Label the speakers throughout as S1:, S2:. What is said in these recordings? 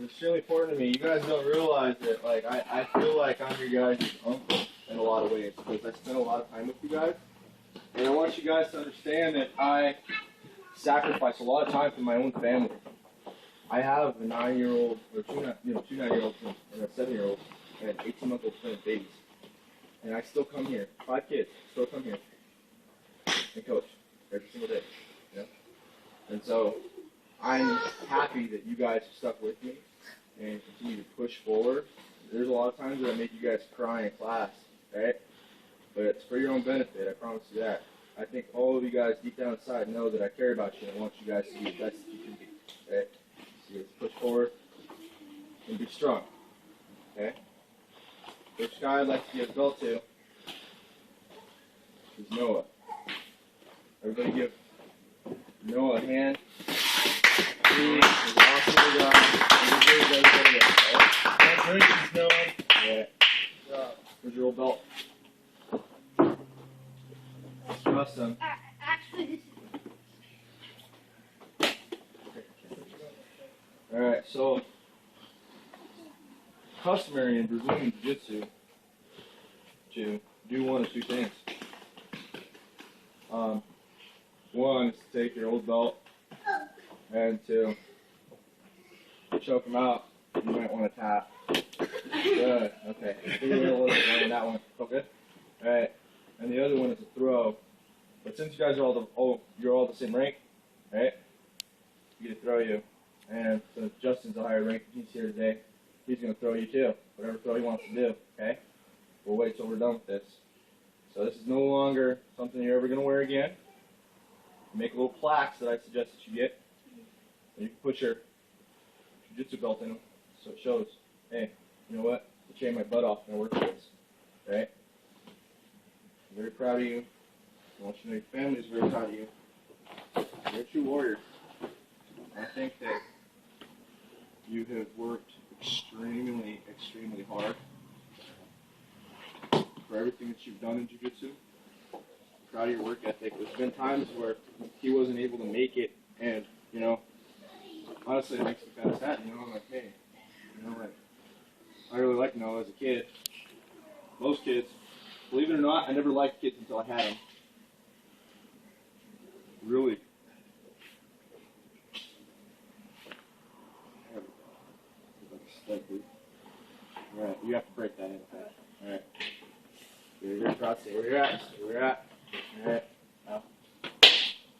S1: extremely important to me. You guys don't realize it. Like, I feel like I'm your guys' uncle in a lot of ways because I spend a lot of time with you guys. And I want you guys to understand that I sacrifice a lot of time for my own family. I have a 9-year-old, or two 9-year-olds and a 7-year-old, and an 18-month-old twin of babies. And I still come here, 5 kids, still come here and coach every single day. You know? And so I'm happy that you guys have stuck with me and continue to push forward. There's a lot of times that I make you guys cry in class, right? But it's for your own benefit, I promise you that. I think all of you guys deep down inside know that I care about you and I want you guys to be the best that you can be, okay? So let's push forward and be strong, okay? Which guy I'd like to give a belt to is Noah. Everybody give Noah a hand. He is an awesome guy. He deserves everybody else, right? Congratulations, Noah. Yeah. Good job. Here's your old belt. Trust him.
S2: Actually, this is...
S1: Alright, so customary in Brazilian Jiu-Jitsu to do one of two things. One is to take your old belt and to choke him out. You might want to tap. Good. Okay. Do a little bit more on that one. Feel good? Alright. And the other one is a throw. But since you guys are you're all the same rank, right? You get to throw you. And since Justin's a higher rank, he's here today. He's going to throw you too. Whatever throw he wants to do. Okay? We'll wait till we're done with this. So this is no longer something you're ever going to wear again. Make little plaques that I suggest that you get. And you can put your jiu-jitsu belt in them so it shows, hey, you know what? I trained my butt off and I worked for this. Right? I'm very proud of you. I want you to know your family is very proud of you. You're a true warrior. I think that you have worked extremely, extremely hard for everything that you've done in Jiu-Jitsu. Proud of your work ethic. There's been times where he wasn't able to make it, and, you know, honestly, it makes me kind of sad. You know, I'm like, hey, you know, like, I really liked Noah as a kid. Most kids, believe it or not, I never liked kids until I had them. Really. Alright, you have to break that in. Alright. You're proud to stay where you're at. Stay where you're at. Alright. Now.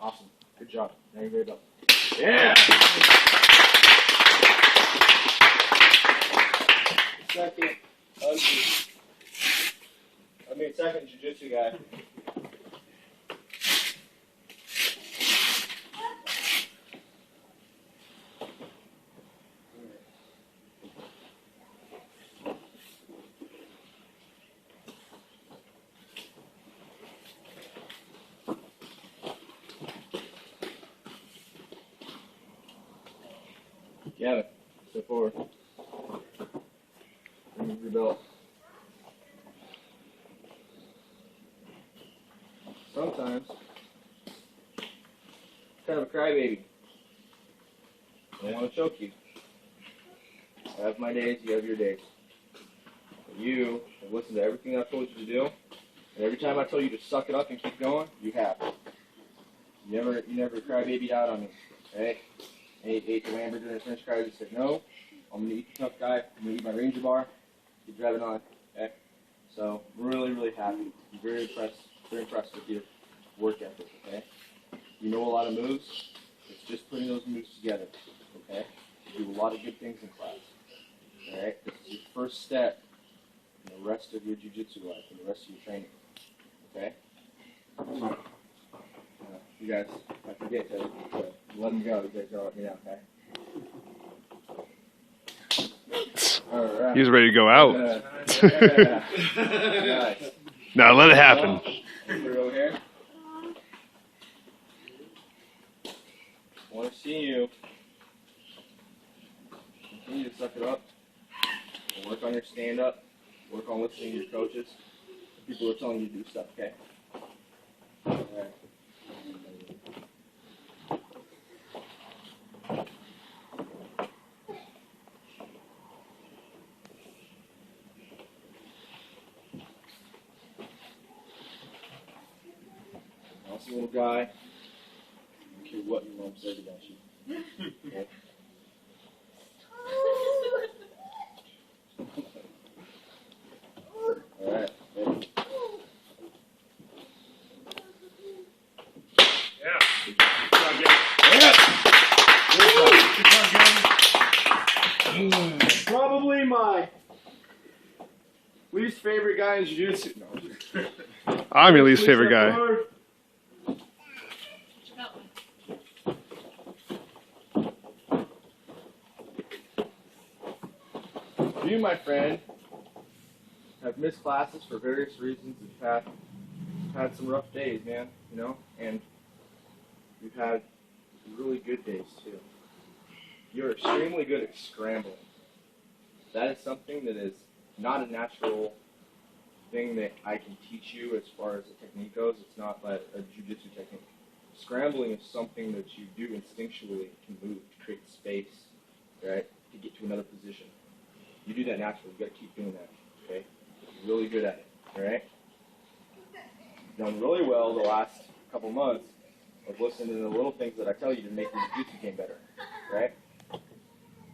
S1: Awesome. Good job. Now you're ready to go. Yeah! Second jiu-jitsu guy. Gavin, step forward. Remove your belt. Sometimes, kind of a crybaby. I want to choke you. I have my days, you have your days. But you have listened to everything I've told you to do, and every time I told you to suck it up and keep going, you have. You never crybabied out on me, okay? Ate the hamburger and French fries and said, no, I'm going to eat the tough guy, I'm going to eat my Ranger bar, keep driving on, okay? So, really, really happy. I'm very impressed with your work ethic, okay? You know a lot of moves, it's just putting those moves together, okay? You do a lot of good things in class, alright? This is your first step in the rest of your jiu-jitsu life and the rest of your training, okay? So, you guys, if I forget to let them go, you guys go let me know, okay? Alright.
S3: He was ready to go out.
S1: Yeah. Nice.
S3: Now let it happen.
S1: Over here. I want to see you continue to suck it up and work on your stand-up, work on listening to your coaches. People are telling you to do stuff, okay? All right. This little guy. I don't care what your mom says about you. Okay. All right. Ready?
S3: Yeah. Good job,
S1: Yeah. Probably my least favorite guy in Jiu-Jitsu. No.
S3: I'm your least favorite guy.
S1: You, my friend, have missed classes for various reasons and had some rough days, man, you know, and you've had really good days too. You're extremely good at scrambling. That is something that is not a natural thing that I can teach you as far as the technique goes. It's not like a jiu-jitsu technique. Scrambling is something that you do instinctually to move, to create space, right, to get to another position. You do that naturally. You got to keep doing that, okay? You're really good at it, all right? You've done really well the last couple months of listening to the little things that I tell you to make your jiu-jitsu game better, right?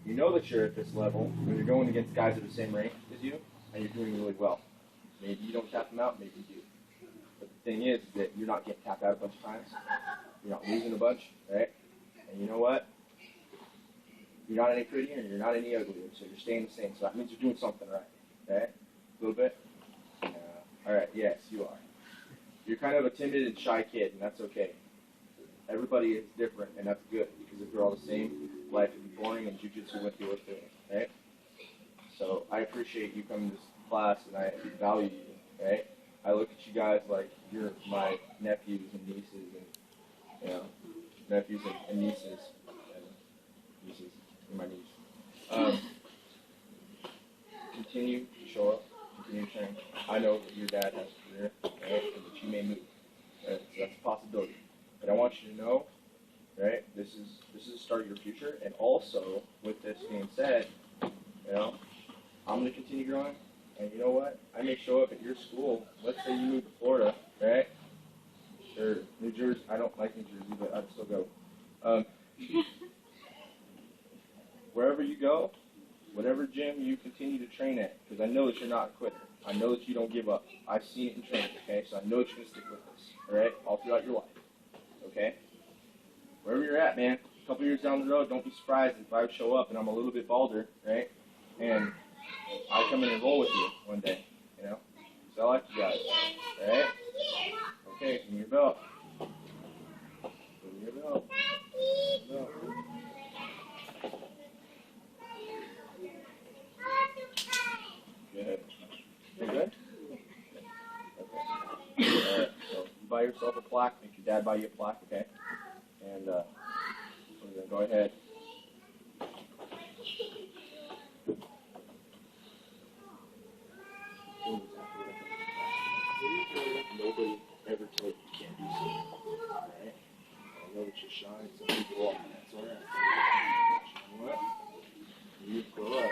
S1: You know that you're at this level when you're going against guys at the same rank as you, and you're doing really well. Maybe you don't tap them out, maybe you do. But the thing is that you're not getting tapped out a bunch of times. You're not losing a bunch, right? And you know what? You're not any prettier and you're not any uglier, so you're staying the same. So that means you're doing something right, okay? A little bit? All right, yes, you are. You're kind of a timid and shy kid, and that's okay. Everybody is different, and that's good, because if you're all the same, life would be boring, and jiu-jitsu wouldn't be worth doing, right? So I appreciate you coming to this class, and I value you, right? I look at you guys like you're my nephews and nieces, and, you know, nephews and nieces. Nieces. You're my niece. Continue to show up, continue to train. I know that your dad has a career, right, and that you may move, right? So that's a possibility. But I want you to know, right, this is the start of your future, and also, with this being said, you know, I'm going to continue growing, and you know what? I may show up at your school. Let's say you move to Florida, right, or New Jersey. I don't like New Jersey, but I'd still go. Wherever you go, whatever gym you continue to train at, because I know that you're not a quitter. I know that you don't give up. I've seen it in training, okay? So I know that you're going to stick with this, all right, all throughout your life, okay? Wherever you're at, man, a couple years down the road, don't be surprised if I show up and I'm a little bit balder, right? And I come in and roll with you one day, you know? So I like you guys, all right? Okay, give me your belt. Give me your belt. Give me your belt. Good. You good? Okay. Alright, so you buy yourself a plaque, make your dad buy you a plaque, okay? And we're going to go ahead. Nobody ever told you you can't do something, alright? I know that you're shy, some people are, that's alright. You know what? When you grow up,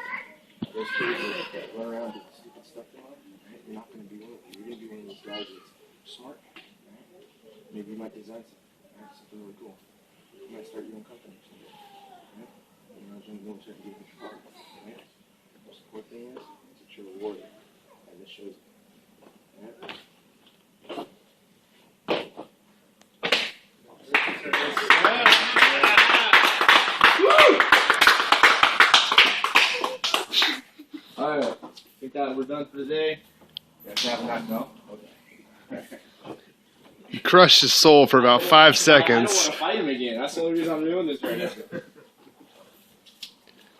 S1: those kids that run around doing stupid stuff in life, right? You're not going to be one of them. You're going to be one of those guys that's smart, right? Maybe you might design something, right? Something really cool. You might start your own company or something, right? You know, you're going to start to get your car, right? The most important thing is that you're rewarded, and this shows it, right? Alright, I think that we're done for today. You guys have a nice no? Okay.
S3: He crushed his soul for about 5
S1: I don't
S3: seconds.
S1: want to fight him again. That's the only reason I'm doing this right now.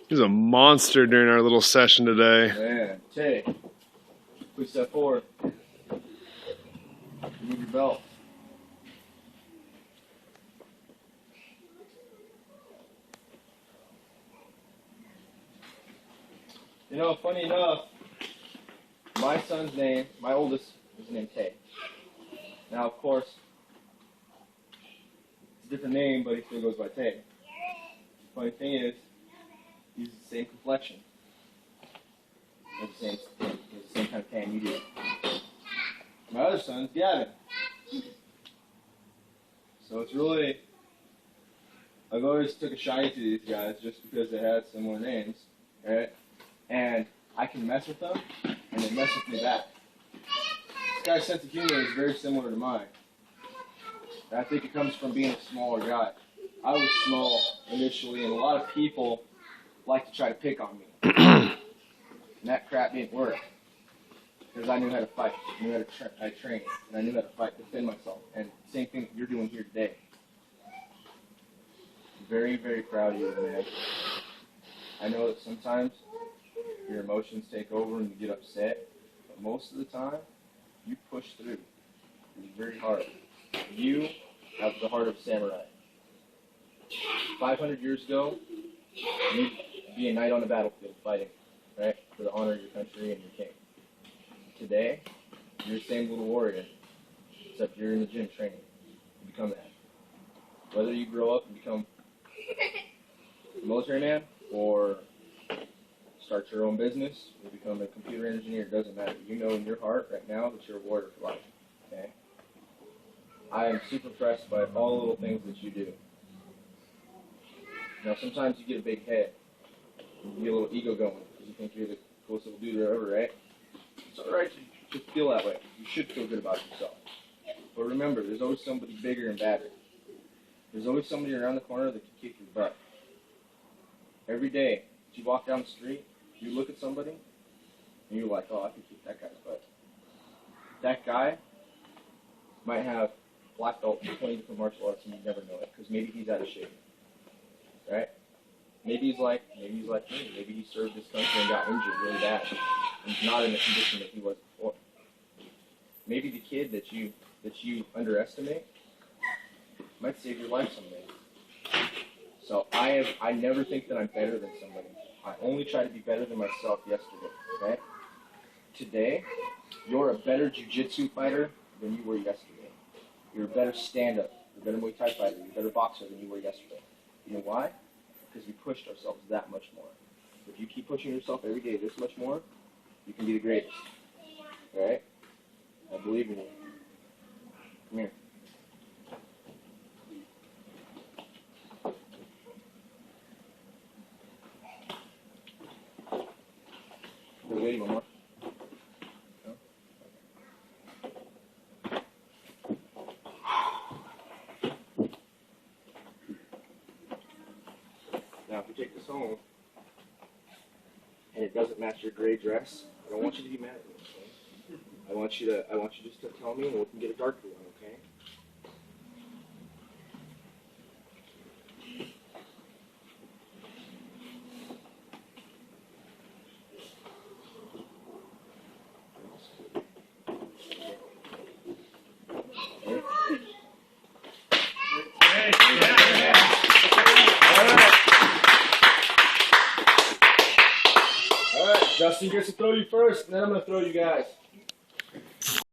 S3: He was a monster during our little session today.
S1: Man, Tay, please step forward. Move your belt. You know, funny enough, my son's name, my oldest, is named Tay. Now, of course, it's a different name, but he still goes by Tay. Funny thing is, he's the same complexion. He has the same kind of tan you do. My other son's Gavin. So it's really, I've always took a shine to these guys just because they had similar names, right? And I can mess with them, and they mess with me back. This guy's sense of humor is very similar to mine. And I think it comes from being a smaller guy. I was small initially, and a lot of people like to try to pick on me. And that crap didn't work. Because I knew how to fight, I knew how to I trained, and I knew how to fight, defend myself. And same thing that you're doing here today. Very, very proud of you, man. I know that sometimes your emotions take over and you get upset, but most of the time, you push through. It's very hard. You have the heart of a samurai. 500 years ago, you'd be a knight on the battlefield fighting, right, for the honor of your country and your king. Today, you're the same little warrior, except you're in the gym training. You become that. Whether you grow up and become a military man or start your own business or become a computer engineer, it doesn't matter. You know in your heart right now that you're a warrior for life. Okay? I am super impressed by all the little things that you do. Now, sometimes you get a big head. You get a little ego going because you think you're the coolest little dude ever, right? It's alright to feel that way. You should feel good about yourself. But remember, there's always somebody bigger and badder. There's always somebody around the corner that can kick your butt. Every day, as you walk down the street, you look at somebody, and you're like, oh, I can kick that guy's butt. That guy might have black belt in 20 different martial arts, and you never know it, because maybe he's out of shape. Right? Maybe he's like me. Maybe he served his country and got injured really bad, and he's not in the condition that he was before. Maybe the kid that you underestimate might save your life someday. So I never think that I'm better than somebody. I only try to be better than myself yesterday. Okay? Today, you're a better Jiu-Jitsu fighter than you were yesterday. You're a better stand-up. You're a better Muay Thai fighter. You're a better boxer than you were yesterday. You know why? Because we pushed ourselves that much more. If you keep pushing yourself every day this much more, you can be the greatest. Alright? I believe in you. Come here. We're waiting one more. No? Now, if you take this home and it doesn't match your gray dress, I don't want you to be mad at me. Okay? I want you just to tell me, and we can get a darker one. Okay? Justin gets to throw you first, and then I'm going to throw you guys.